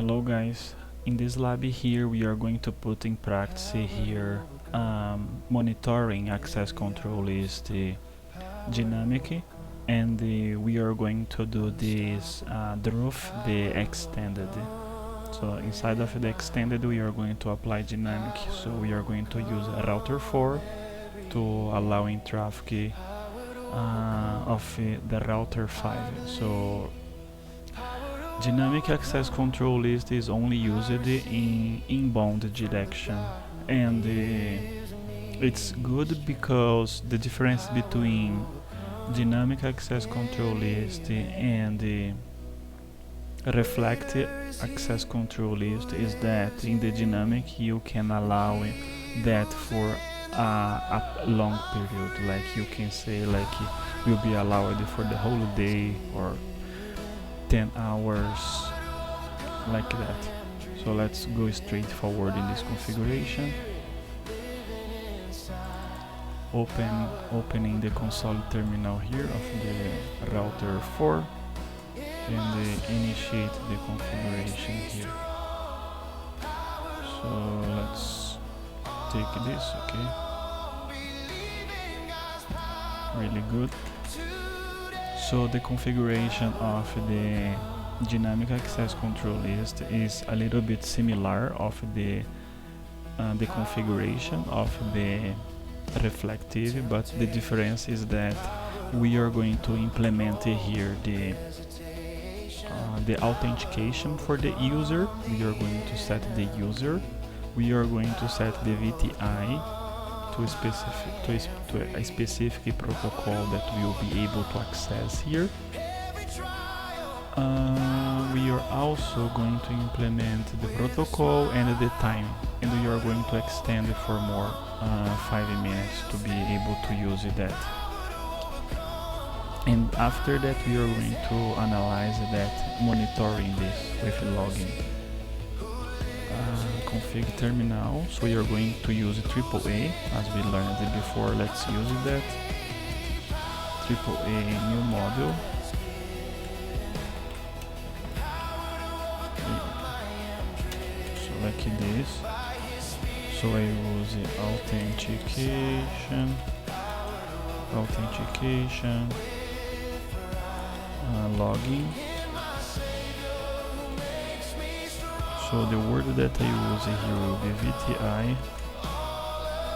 Hello guys, in this lab here we are going to put in practice here monitoring access control is the dynamic, and we are going to do this the roof the extended. So inside of the extended we are going to apply dynamic, so we are going to use a router 4 to allowing traffic of the router 5. So dynamic access control list is only used in inbound direction, and it's good because the difference between dynamic access control list and the reflect access control list is that in the dynamic you can allow that for a long period, like you can say like will be allowed for the whole day or 10 hours, like that. So let's go straight forward in this configuration. Opening the console terminal here of the router 4 and initiate the configuration here. So let's take this, okay, really good. So the configuration of the dynamic access control list is a little bit similar of the configuration of the reflective, but the difference is that we are going to implement here the authentication for the user. We are going to set the user. We are going to set the VTI to a specific protocol that will be able to access here. We are also going to implement the protocol and the time, and we are going to extend it for more 5 minutes to be able to use that. And after that we are going to analyze that, monitoring this with logging. Config terminal, so we are going to use AAA as we learned it before. Let's use that AAA new module. So like this, so I use authentication, logging. So the word that I use here will be VTI,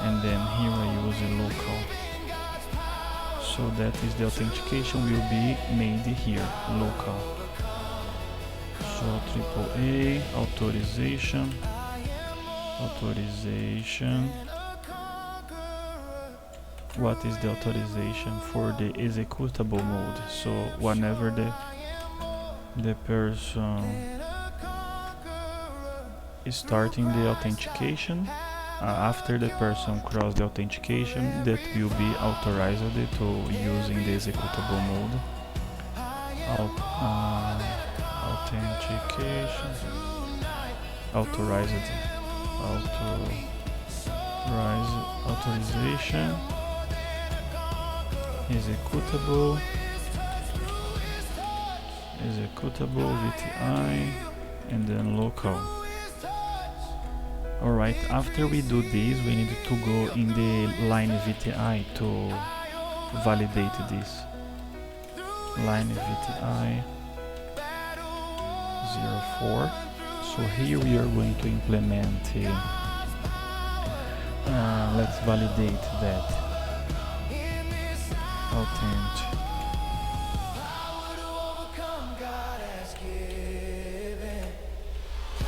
and then here I use a local. So that is the authentication will be made here, local. So AAA, authorization. What is the authorization? For the executable mode. So whenever the person is starting the authentication, after the person cross the authentication, that will be authorized to using the executable mode. Authentication, authorization, executable VTI, and then local. Alright, after we do this, we need to go in the line VTI to validate this. Line VTI 04. So here we are going to implement, let's validate that.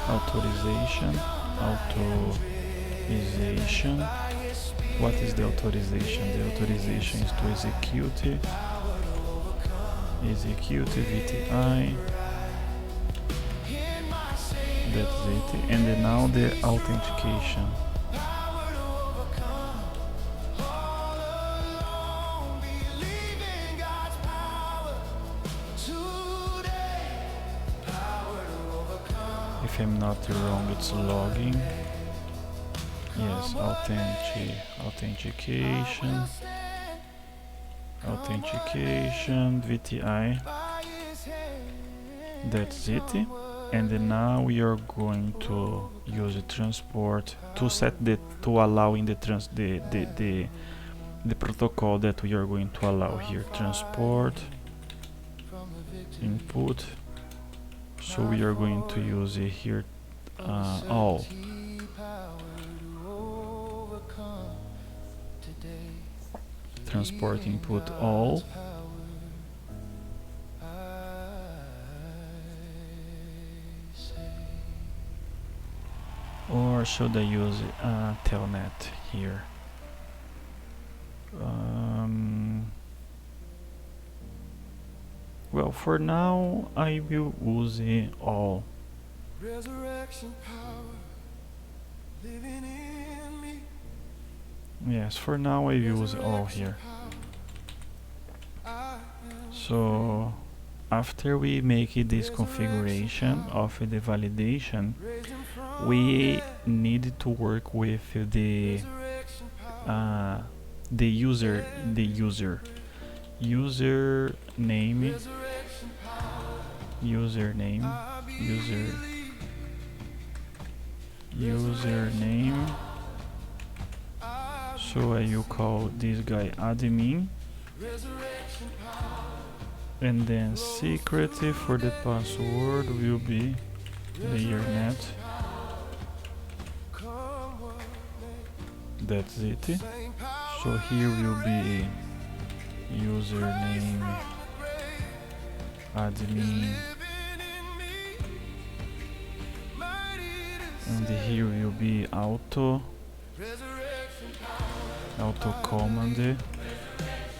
Authorization. What is the authorization? The authorization is to execute VTI. That's it. And then now the authentication. If I'm not wrong, it's logging. Yes, authentication, VTI. That's it. And then now we are going to use the transport to set to allow in the protocol that we are going to allow here. Transport input. So we are going to use it here all. Transport input all. Or should I use telnet here? Well, for now I will use it all. Yes, for now I use all here. So after we make this configuration of the validation, we need to work with the user username. So I will call this guy admin, and then secret for the password will be layer net. That's it. So here will be username admin, and here will be auto command.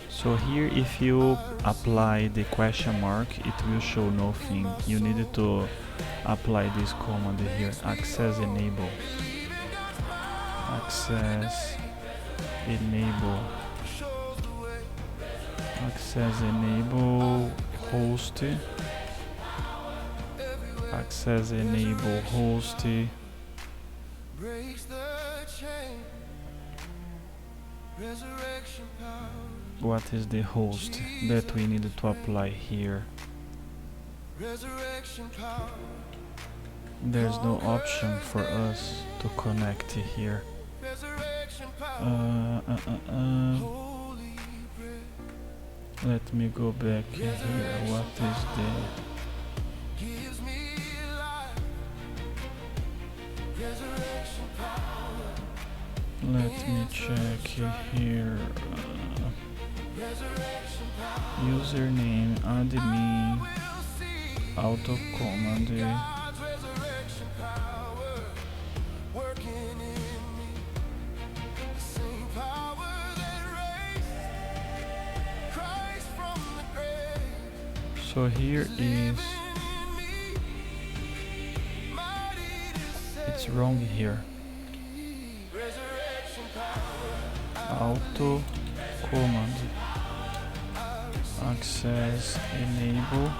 So here if you apply the question mark, it will show nothing. You need to apply this command here, access enable host, access enable host. What is the host that we need to apply here? There's no option for us to connect here. Let me go back here. What is let me check here. Username admin auto command. So here is, it's wrong here. Auto command access enable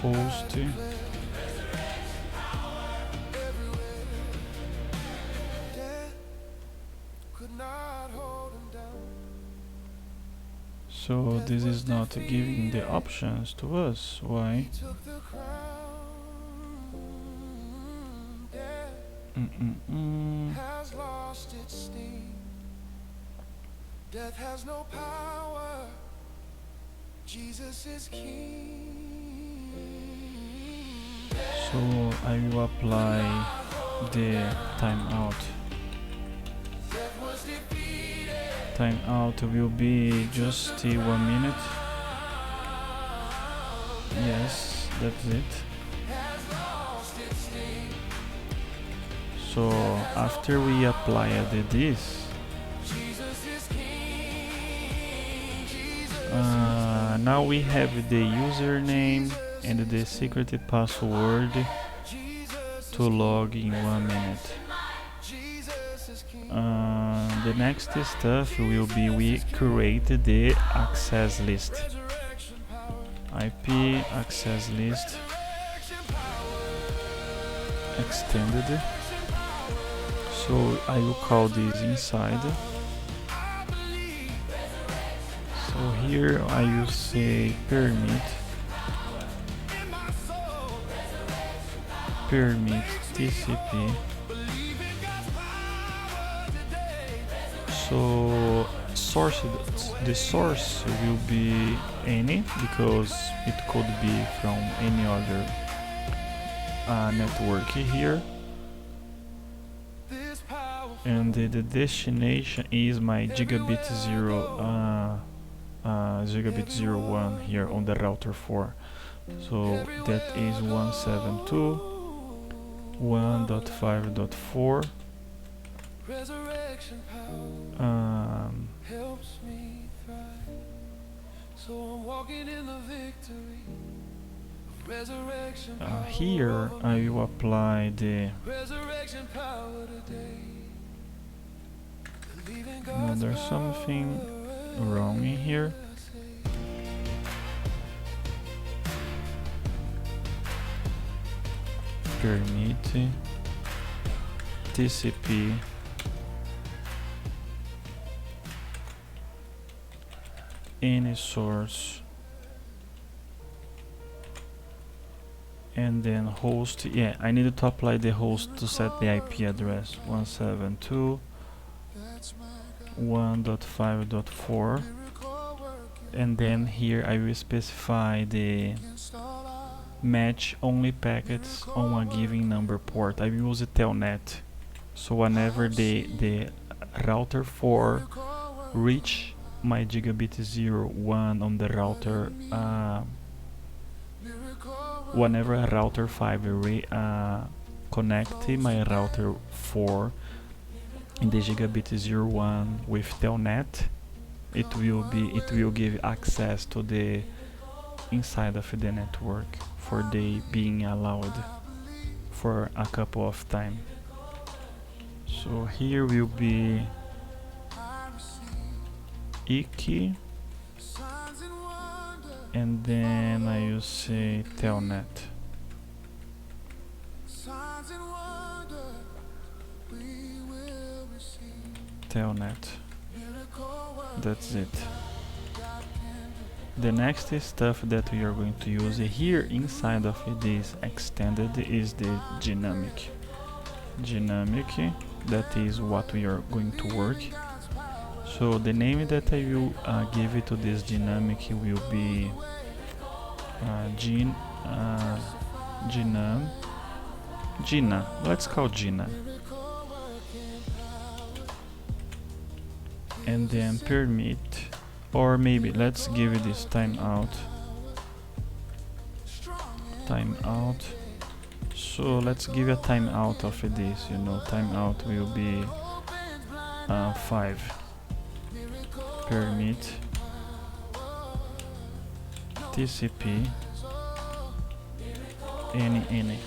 host. So this is not giving the options to us. Why? Has lost its sting. Death has no power. Jesus is king. So I will apply the timeout. Timeout will be just 1 minute. Yes, that's it. So after we apply this, now we have the username and the secret password to log in 1 minute. The next stuff will be we create the access list, IP access list extended. So I will call this inside. So here I will say permit TCP. So the source will be any, because it could be from any other network here, and the destination is my gigabit 01 here on the router 4. So that is 172.1.5.4. Here I will apply the no, there's something wrong in here. Permit TCP any source, and then host. Yeah, I needed to apply the host to set the IP address 172.1.5.4, and then here I will specify the match only packets on a given number port. I will use a telnet, so whenever the router 4 reach my gigabit 01 on the router, whenever a router 5 connect my router 4 in the gigabit 01 with telnet, it will give access to the inside of the network for they being allowed for a couple of time. So here will be IKI, and then I will say telnet. Telnet. That's it. The next stuff that we are going to use here inside of this extended is the dynamic. That is what we are going to work. So the name that I will give it to this dynamic will be Gina. Let's call Gina. And then permit, or maybe let's give it this timeout. So let's give a timeout of this. Timeout will be 5. Permit TCP any.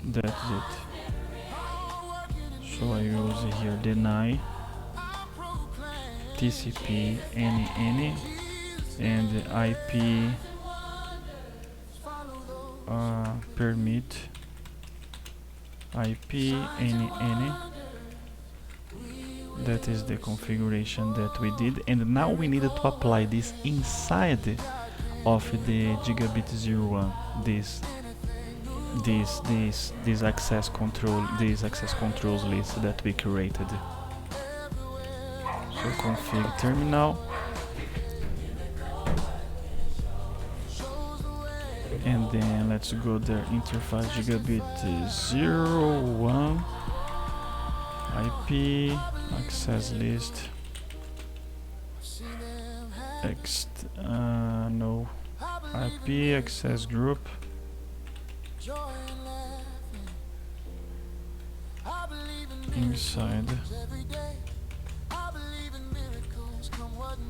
That's it. So I use here deny TCP any and IP permit IP any. That is the configuration that we did, and now we needed to apply this inside of the gigabit 01. This access controls list that we created. So config terminal, and then let's go there, interface gigabit 01 IP access list IP access group inside.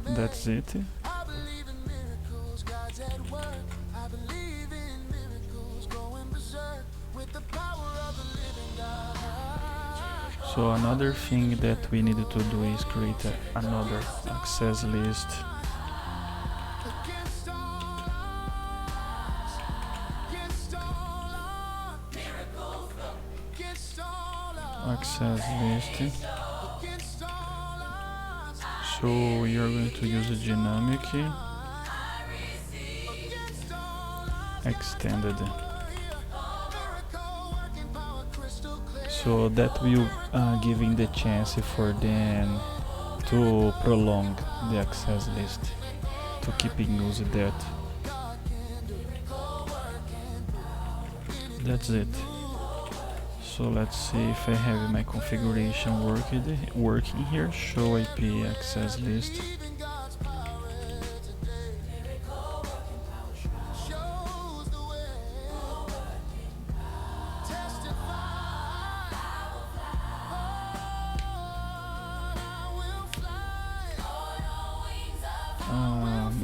That's it. So another thing that we needed to do is create another access list. access list. So we are going to use a dynamic extended. So that will giving the chance for them to prolong the access list, to keep using that. That's it. So let's see if I have my configuration working here. Show IP access list.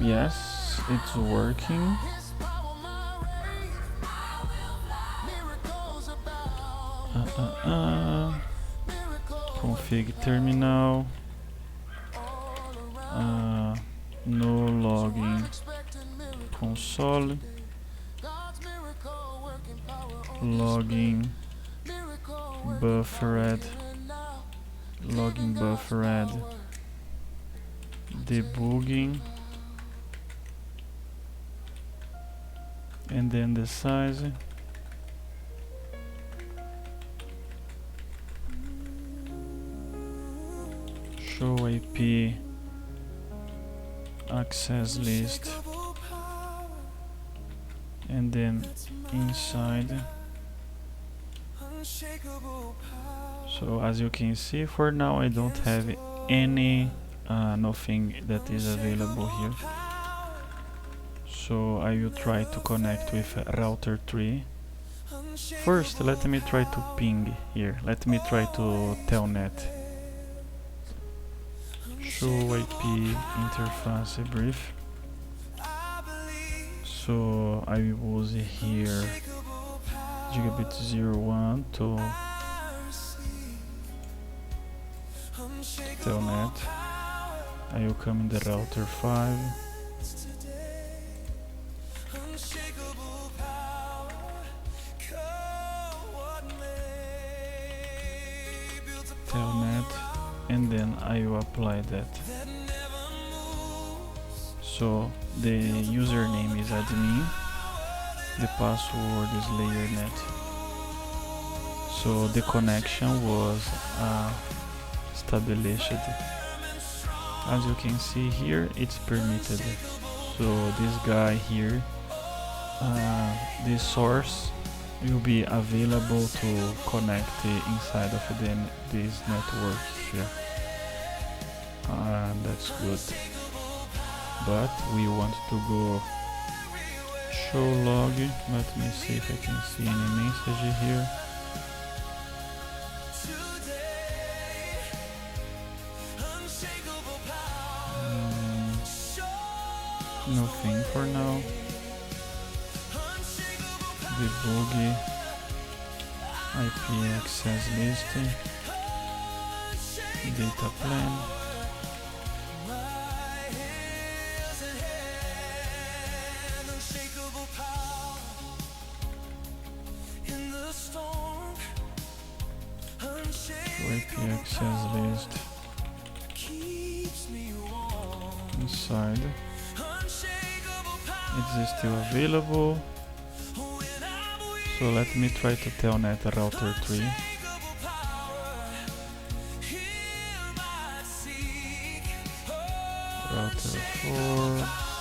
Yes, it's working. Config terminal. No login console. Login buffered. Login buffered. Debugging. And then the size. Show IP access list, and then inside. So as you can see, for now I don't have any nothing that is available here. So I will try to connect with router 3. First, let me try to ping here. Let me try to telnet. Show IP interface brief. So I will use here gigabit 01 to telnet. I will come in the router 5. Telnet, and then I will apply that. So the username is admin, the password is layernet. So the connection was established. As you can see here, it's permitted. So this guy here, this source will be available to connect inside of this network here. That's good. But we want to go show log. Let me see if I can see any message here. Nothing for now. Debug IP access list, data plan. IP access list inside. It's still available. So let me try to telnet router 3. Router 4,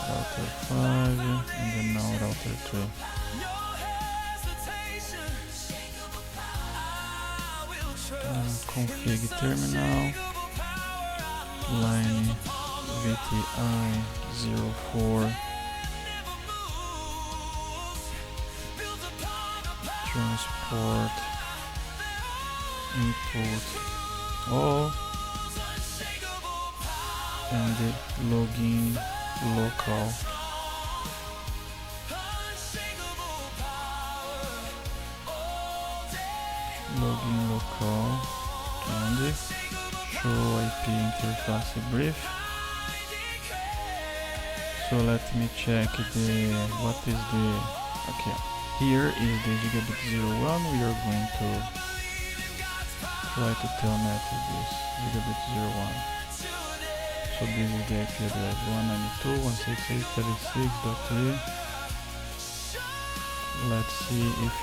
router 5, and then now router 3. Config terminal, line VTI 04. Transport input all, and the login local. Login local and show IP interface brief. So let me check what is the, okay. Here is the gigabit 01. We are going to try to telnet this gigabit 01. So this is the IP address 192.168.36.3. Let's see if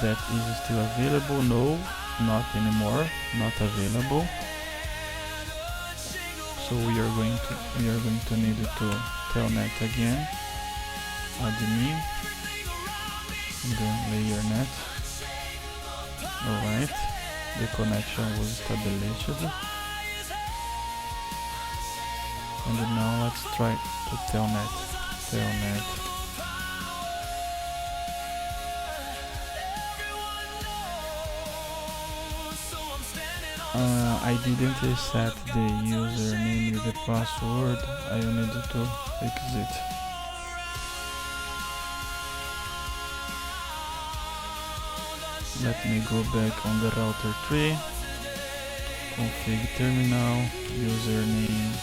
that is still available. No, not anymore, not available. So we are going to need to telnet again, admin, and then layer net. Alright, the connection was established. And now let's try to telnet. I didn't set the username with the password. I need to fix it. Let me go back on the router tree. Config terminal. Username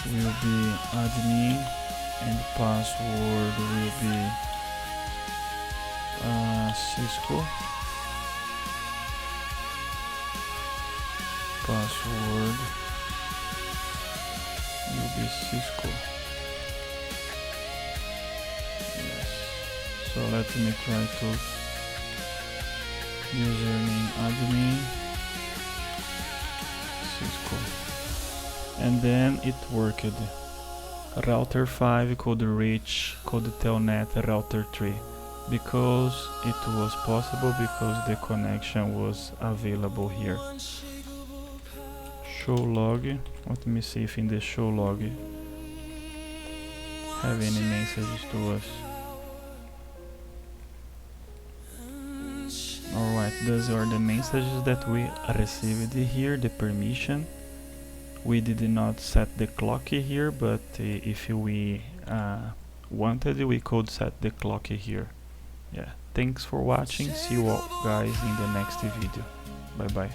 will be admin and password will be Cisco. Password will be Cisco. Yes. So let me try to username admin Cisco. And then it worked. Router 5 could reach, could telnet router 3 because it was possible, because the connection was available here. Show log. Let me see if in the show log have any messages to us. Alright, those are the messages that we received here, the permission. We did not set the clock here, but if we wanted, we could set the clock here. Yeah, thanks for watching. See you all guys in the next video. Bye bye.